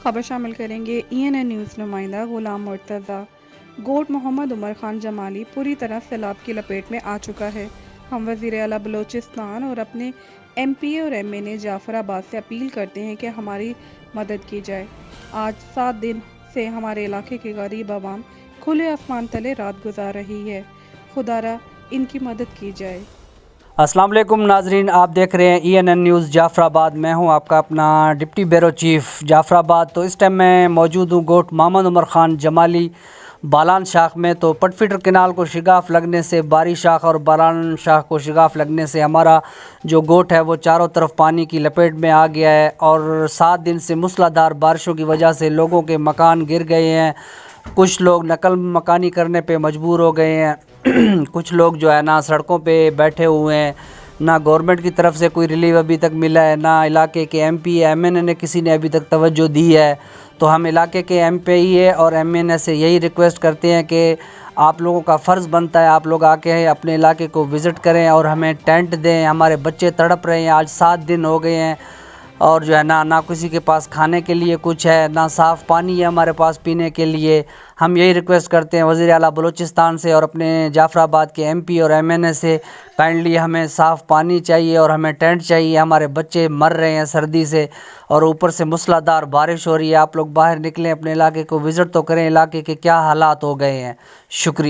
खबर शामिल करेंगे। ENN न्यूज़ नुमाइंदा गुलाम मुर्तज़ा। गोट मोहम्मद उमर खान जमाली पूरी तरह सैलाब की लपेट में आ चुका है। हम वज़ीर आला बलोचिस्तान और अपने MPA और MNA जाफराबाद से अपील करते हैं कि हमारी मदद की जाए। आज 7 दिन से हमारे इलाके के गरीब आवाम खुले आसमान तले रात गुजार रही है। खुदारा इनकी मदद की जाए। अस्सलाम वालेकुम नाजरीन, आप देख रहे हैं ENN न्यूज़ जाफराबाद। मैं हूं आपका अपना डिप्टी ब्यूरो चीफ जाफराबाद। तो इस टाइम मैं मौजूद हूं गोट मोहम्मद उमर खान जमाली बालान शाख में। तो पटफिटर केनाल को शिगाफ लगने से, बारी शाख और बालान शाख को शिगाफ लगने से हमारा जो गोट है वो चारों तरफ पानी की लपेट में आ गया है। और 7 दिन से मूसलाधार बारिशों की वजह से लोगों के मकान गिर गए हैं। कुछ लोग नकल मकानी करने पे मजबूर हो गए हैं। कुछ लोग जो है ना सड़कों पे बैठे हुए हैं। ना गवर्नमेंट की तरफ से कोई रिलीफ अभी तक मिला है, ना इलाके के MP MNA ने किसी ने अभी तक तवज्जो दी है। तो हम इलाके के MPA और MNA से यही रिक्वेस्ट करते हैं कि आप लोगों का फ़र्ज़ बनता है, आप लोग आके अपने इलाके को विज़िट करें और हमें टेंट दें। हमारे बच्चे तड़प रहे हैं, आज 7 दिन हो गए हैं और जो है ना किसी के पास खाने के लिए कुछ है, ना साफ़ पानी है हमारे पास पीने के लिए। हम यही रिक्वेस्ट करते हैं वज़ीर आला बलूचिस्तान से और अपने जाफराबाद के MP और MNA से, काइंडली हमें साफ़ पानी चाहिए और हमें टेंट चाहिए। हमारे बच्चे मर रहे हैं सर्दी से और ऊपर से मूसलाधार बारिश हो रही है। आप लोग बाहर निकलें, अपने इलाके को विज़िट तो करें, इलाके के क्या हालात हो गए हैं। शुक्रिया।